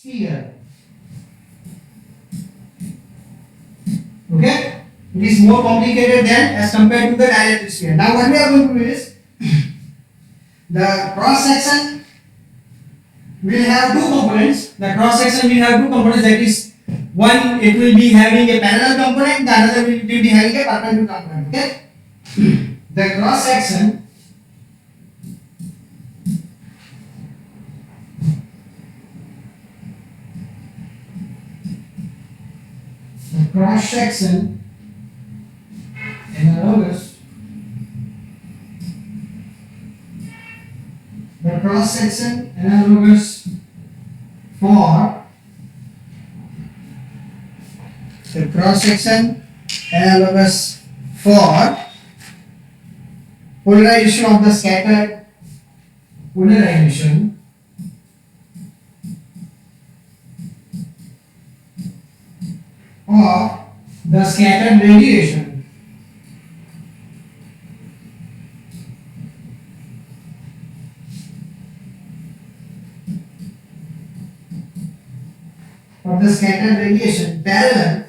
sphere. Okay, it is more complicated than as compared to the dielectric sphere. Now what we are going to do is the cross section will have two components. The cross section will have two components, that is one it will be having a parallel component, the other will be having a perpendicular component. Okay, the cross section analogous the cross section analogous for the cross section analogous for polarization of the scattered polarization of the scattered radiation parallel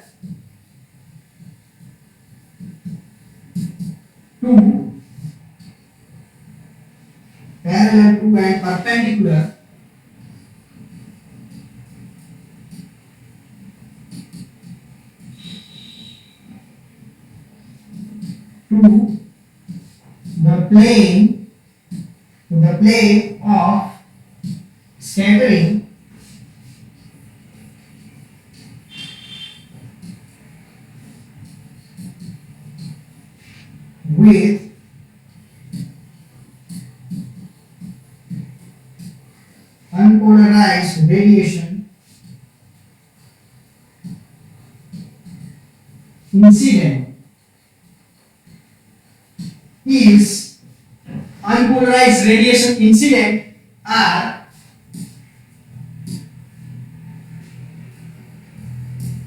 to and perpendicular to the plane of scattering with unpolarized radiation incident is unpolarized radiation incident are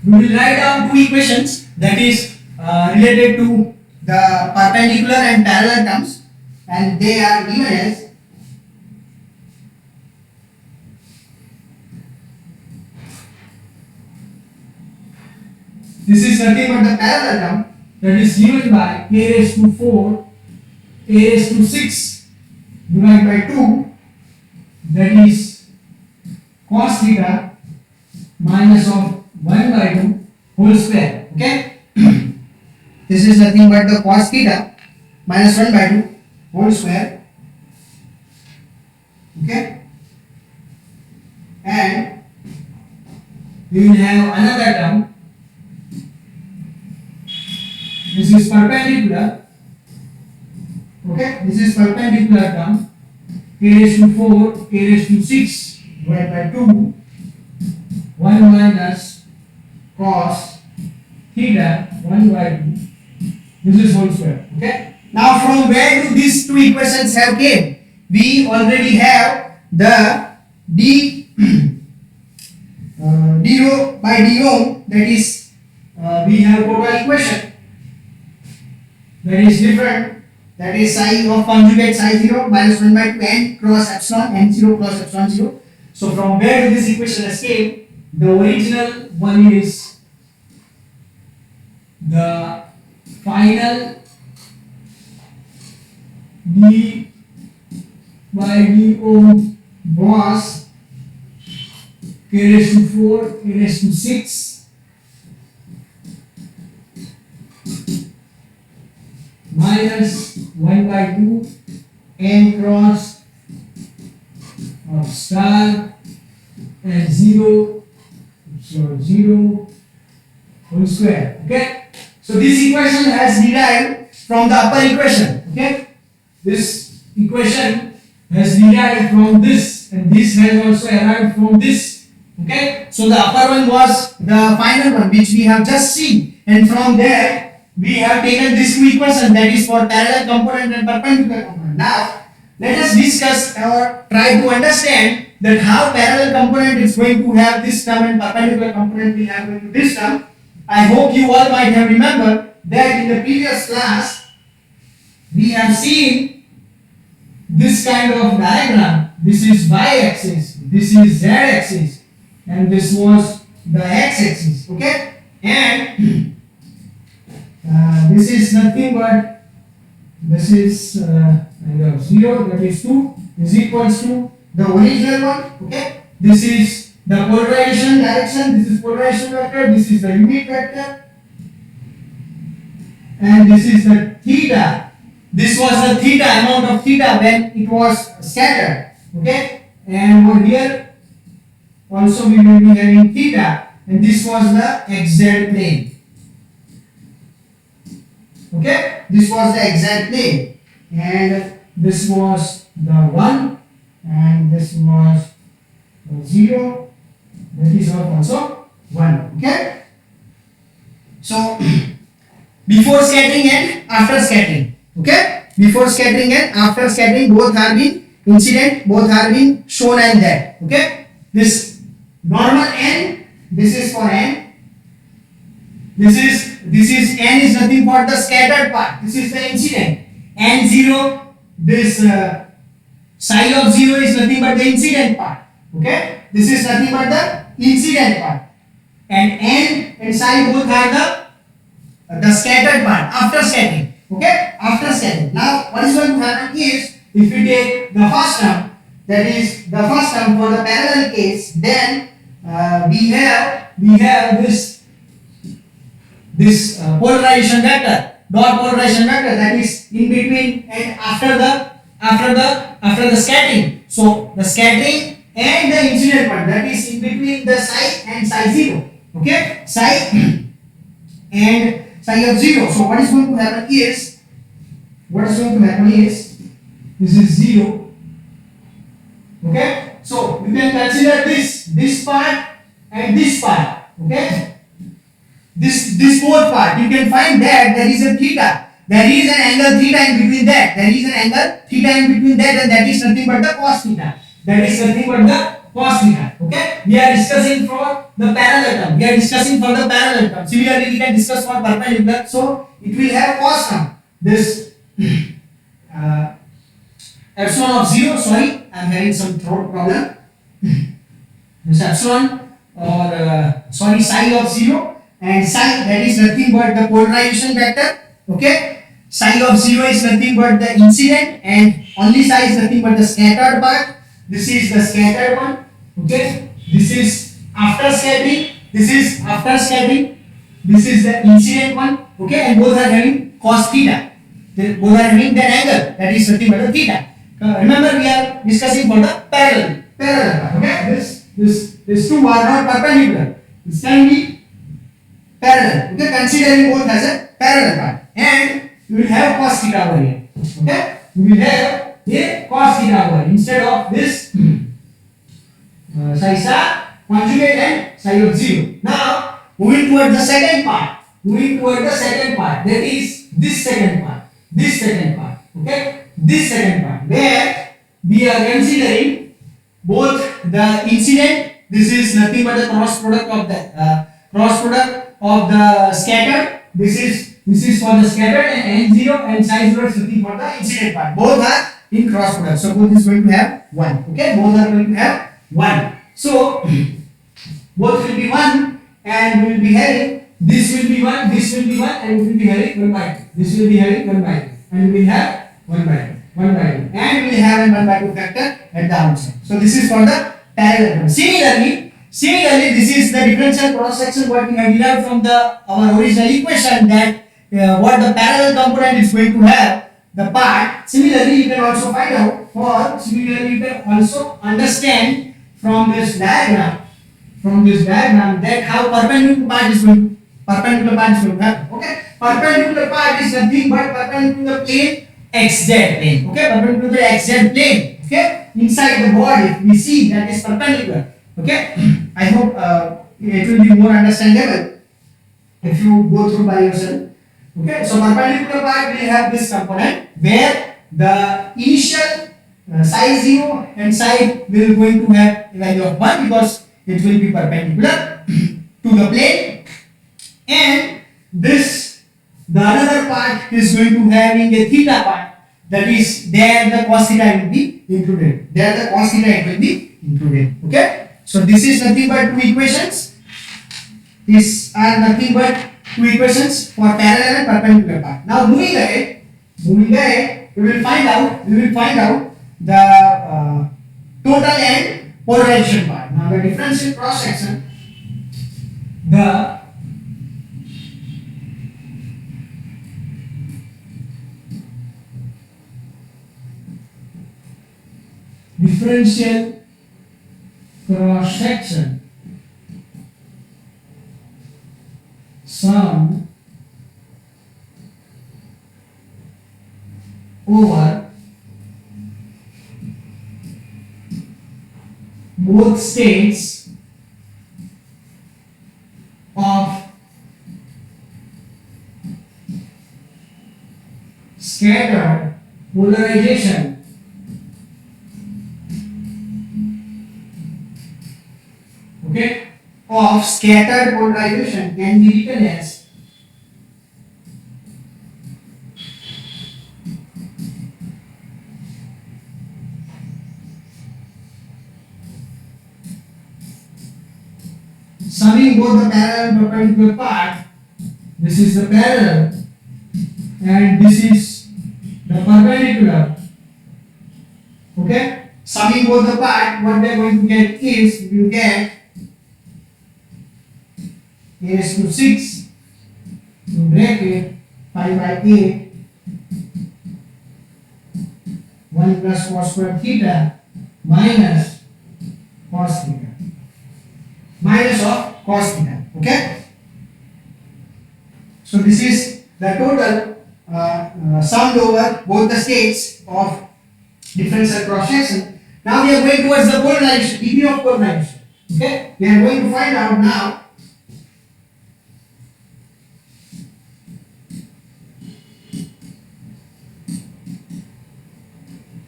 we will write down two equations that is related to the perpendicular and parallel terms, and they are given as this is nothing but the parallel term that is given by k raised to 4 a raised to 6 divided by 2, that is cos theta minus of 1 by 2 whole square. Okay, this is nothing but the cos theta minus 1 by 2 whole square. Okay, and we will have another term. This is perpendicular. Okay, this is perpendicular term k raised to 4 k raised to 6 divided by 2 1 minus cos theta 1 by 2. This is whole square. Okay. Now from where do these two equations have came? We already have the d rho by d ohm, that is we have total equation that is different, that is psi of conjugate psi 0 minus 1 by 2 n cross epsilon n 0 cross epsilon 0. So from where do this equation has came? The original one is the final d by d ohm was k raised to 4 k raised to 6 minus 1 by 2 n cross of star and 0 whole square. Okay, so this equation has derived from the upper equation. Okay, this equation has derived from this, and this has also arrived from this. Okay, so the upper one was the final one which we have just seen, and from there we have taken this two equation, that is for parallel component and perpendicular component. Now let us discuss or try to understand that how parallel component is going to have this term and perpendicular component will have going to this term. I hope you all might have remembered that in the previous class we have seen this kind of diagram. This is y axis, this is z axis, and this was the x-axis. Okay, and this is nothing but this is angle 0, that is 2, is equals to the original one. Okay, this is the polarization direction, this is polarization vector, this is the unit vector, and this is the theta. This was the theta, amount of theta when it was scattered. Okay, and over here also we will be having theta, and this was the xz plane. Okay, this was the xz plane, and this was the 1, and this was 0, that is also 1. Okay, so before scattering and after scattering. Okay, before scattering and after scattering, both are being incident, both are being shown and that. Okay, this normal n, this is for n, this is n is nothing but the scattered part, this is the incident, n0, this psi of 0 is nothing but the incident part. Okay, this is nothing but the incident part, and n and psi both are the scattered part after scattering. Okay, after scattering. Now what is going to happen is, if we take the first term, that is the first term for the parallel case, then we have this polarization vector, dot polarization vector, that is in between and after the scattering. So the scattering and the incident part, that is in between the psi and psi 0. Okay, psi and psi of 0. So what is going to happen is, this is 0. Okay, so you can consider this part and this part. Okay, this both part, you can find that there is a theta, there is an angle theta in between that, there is an angle theta in between that, and that is nothing but the cos theta, that is nothing but the cos theta. Okay, we are discussing for the parallel term, similarly we can discuss for perpendicular, so it will have cos term, this epsilon of 0, sorry, I am having some throat problem, this epsilon or psi of 0, and psi, that is nothing but the polarization vector. Okay, psi of 0 is nothing but the incident, and only psi is nothing but the scattered part. This is the scattered one. Okay, this is after scattering, this is the incident one. Okay, and both are having cos theta, both are having that angle, that is nothing but the theta. Remember, we are discussing for the parallel part. Okay, this two are not perpendicular, this can be parallel. Okay, considering both as a parallel part, and you will have cos theta over here. Okay, you will have a cos theta over here instead of this psi conjugate and psi of 0. Now moving toward the second part, that is this second part. Okay, this second part, where we are considering both the incident, this is nothing but the cross product of the scattered, this is for the scattered, and n0 and psi 0 is nothing for the incident part, both are in cross product, so both is going to have 1. Okay, both are going to have 1, so both will be 1, and we will be having this will be 1, this will be 1, and we will be having 1 by 2, this will be having 1 by 2, and we will have 1 by 2, and we will have a 1 by 2 factor at the outside. So this is for the parallel. Similarly, this is the differential cross section what we have derived from our original equation, that what the parallel component is going to have the part. Similarly, you can also find out, you can also understand from this diagram that how perpendicular part is going to happen. Okay, perpendicular part is nothing but perpendicular plane xz plane. Okay, perpendicular xz plane. Okay, inside the body we see that is perpendicular. Okay, I hope it will be more understandable if you go through by yourself. Okay, so perpendicular part will have this component where the initial psi 0 and psi will going to have a value of 1 because it will be perpendicular to the plane, and the another part is going to having a theta part, that is there the cos theta will be included. Okay, So this is nothing but two equations. These are nothing but two equations for parallel and perpendicular part. Now moving ahead, we will find out the total and polarization part. Now the differential cross section, the differential cross section sum over both states of scattered polarization of scattered polarization can be written as summing both the parallel and perpendicular part. This is the parallel and this is the perpendicular. Okay, summing both the part, what we are going to get is, we will get a raised to 6 in bracket 5 by 8 1 plus cos square theta minus cos theta, minus of cos theta. Okay, so this is the total summed over both the states of differential cross section. Now we are going towards the polarization, degree of polarization. Okay, we are going to find out now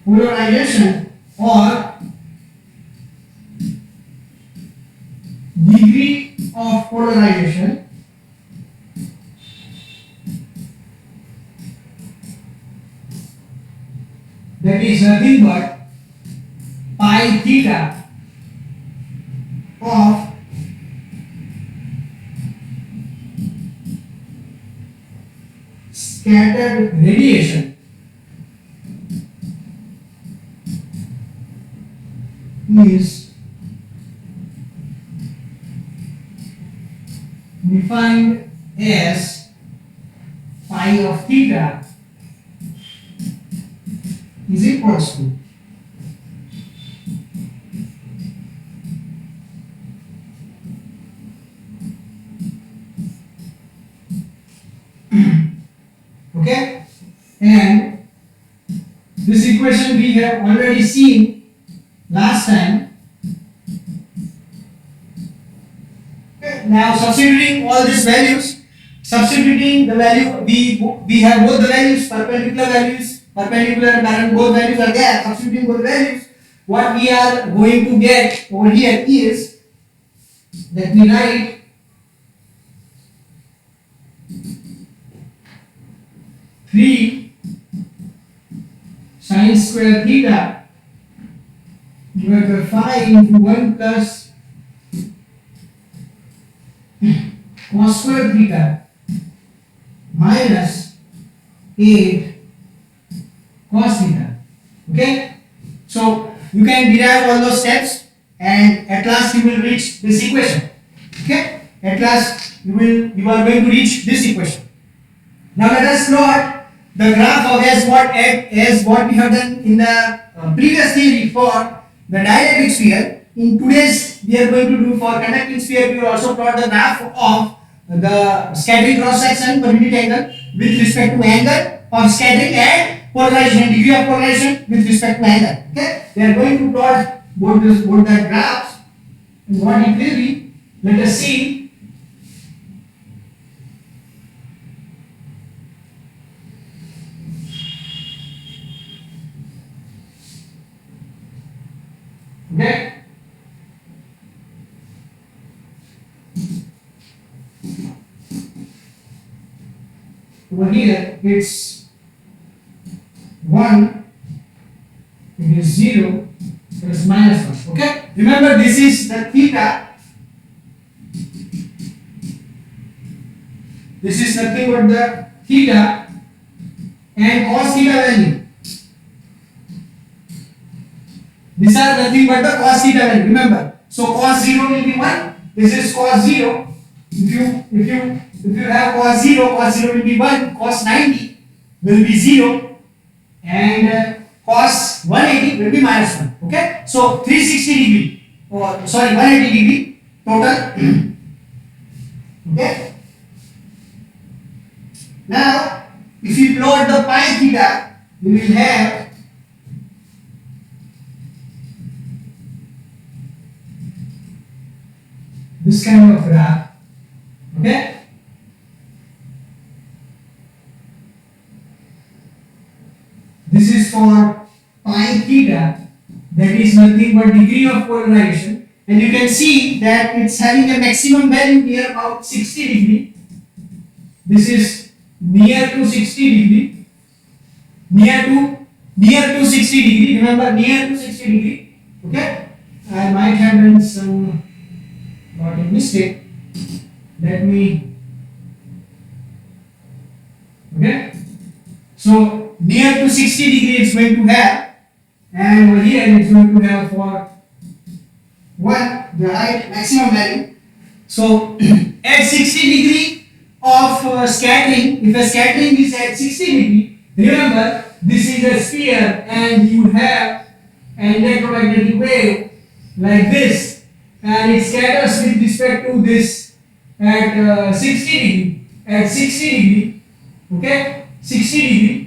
polarization or degree of polarization that is nothing but pi theta of scattered radiation is defined as pi of theta is equals to okay, and this equation we have already seen last time. Now substituting all these values, substituting the value, we have both the values, perpendicular and parallel, both values are there. Substituting both values, what we are going to get over here is, let me write 3 sin square theta divided by 5 into 1 plus cos square theta minus 8 cos theta. Okay, so you can derive all those steps and at last you will reach this equation. Okay, at last you are going to reach this equation. Now let us plot the graph of as what we have done in the previous theory for the dielectric sphere. In today's we are going to do for conducting sphere, we will also plot the graph of the scattering cross section per unit angle with respect to angle of scattering and polarization, degree of polarization with respect to angle. Okay, we are going to plot both the graphs and what it will be. Let us see. Okay, over here it's 1, it is 0, So it's minus 1. Okay? Remember, this is the theta. This is nothing but the theta and cos theta value. These are nothing but the cos theta value. Remember, so cos 0 will be 1. This is cos 0. If you have cos 0 will be 1. Cos 90 will be 0, and cos 180 will be minus 1. Okay, so 360 degree, or sorry, 180 degree total. Okay. Now, if you plot the pi theta, you will have this kind of graph. Okay. This is for pi theta, that is nothing but degree of polarization, and you can see that it's having a maximum value near about 60 degree. This is near to 60 degree, near to 60 degree. Remember, near to 60 degree. Okay, I might have done some not a mistake. Let me. Okay, so near to 60 degree it's going to have, and over here it's going to have for 1 the height maximum value. So at 60 degree of scattering, if a scattering is at 60 degree, remember this is a sphere and you have an electromagnetic wave like this, and it scatters with respect to this at 60 degree. At 60 degree, okay, 60 degree.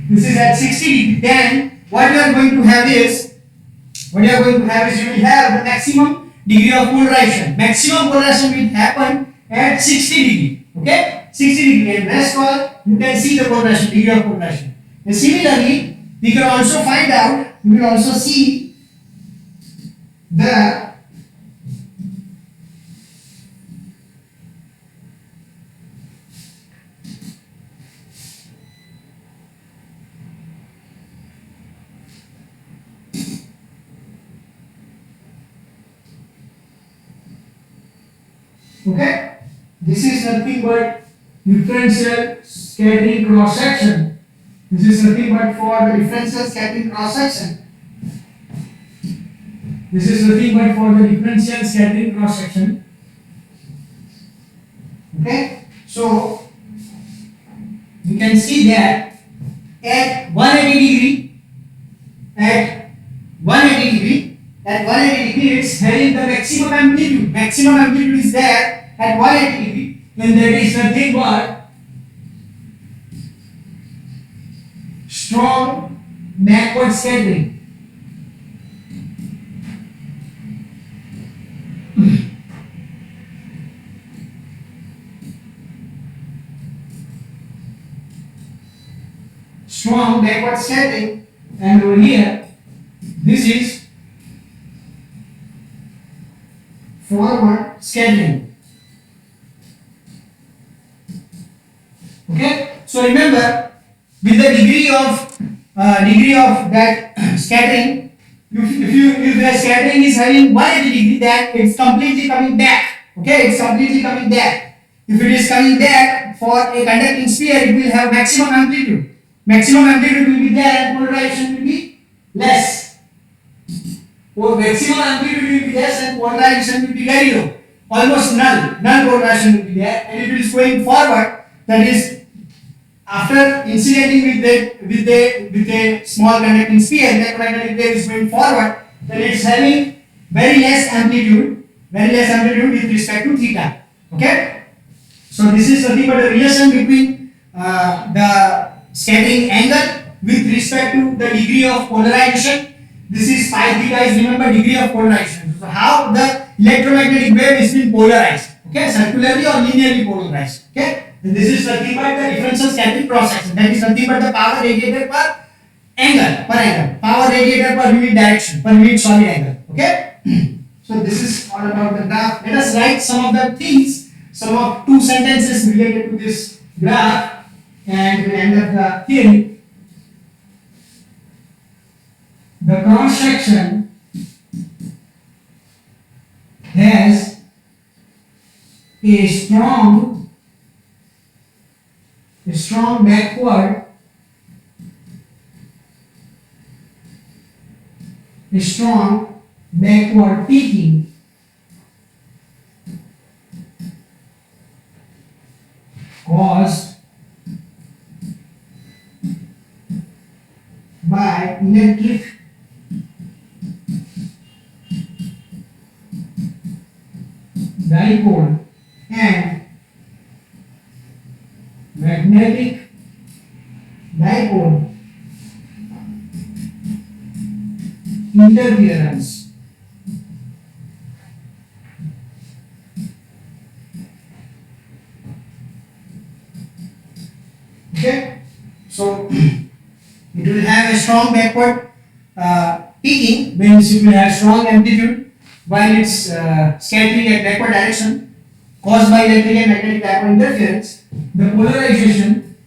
This is at 60 degree. Then what you are going to have is you will have the maximum degree of polarization. Maximum polarization will happen at 60 degree. Okay, 60 degree, and rest all you can see the polarization, degree of polarization. And similarly, we can also find out. We will also see the okay, this is nothing but differential scattering cross section. This is nothing but for the differential scattering cross section. This is nothing but for the differential scattering cross section. Okay, so you can see that at 180 degree, at 180 degree, it's having the maximum amplitude. Maximum amplitude is there at 180 degree, and that is nothing but strong backward scattering. Strong backward scattering, and over here, this is forward scattering. Okay, so remember, with the degree of that scattering, if the scattering is having 180 degree, then it's completely coming back. Okay, it's completely coming back. If it is coming back for a conducting sphere, it will have maximum amplitude. Maximum amplitude will be there and polarization will be less. Or maximum amplitude will be less and polarization will be very low. Almost null. Null polarization will be there, and if it is going forward, that is after incidenting with a small conducting sphere, electromagnetic wave is going forward, then it's having very less amplitude with respect to theta. Okay? So this is nothing but a relation between the scattering angle with respect to the degree of polarization. This is pi theta is, remember, degree of polarization. So how the electromagnetic wave is being polarized. Okay, circularly or linearly polarized. Okay, and this is nothing but the differential scattering cross section. That is nothing but the power radiated per angle. Power radiated per unit direction, per unit solid angle. Okay. So this is all about the graph. Let us write some of the things, some of 2 sentences related to this graph. and we'll end up the theory. The cross section has a strong backward peaking caused by electric dipole and magnetic dipole interference. Okay, so it will have a strong backward peaking, means it will have strong amplitude while it's scattering at backward direction caused by electric and magnetic dipole interference. The polarization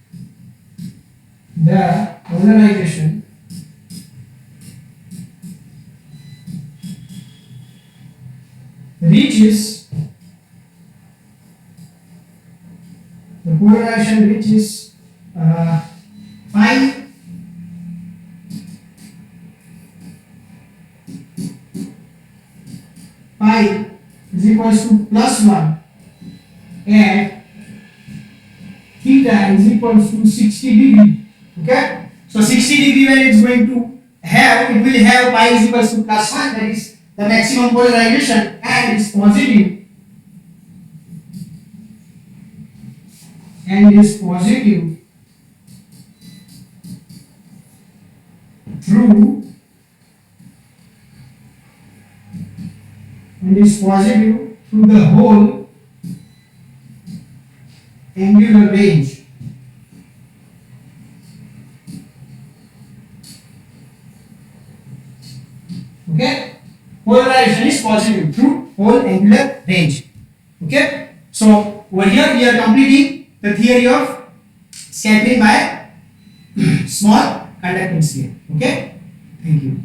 reaches pi is equals to +1 and theta is equals to 60 degree. Okay, so 60 degree when it's going to have, it will have pi is equals to +1, that is the maximum polarization, and is positive through the whole angular range. Okay, polarization is positive through whole angular range. Okay, so over here we are completing the theory of scattering by small conducting sphere. Okay, thank you.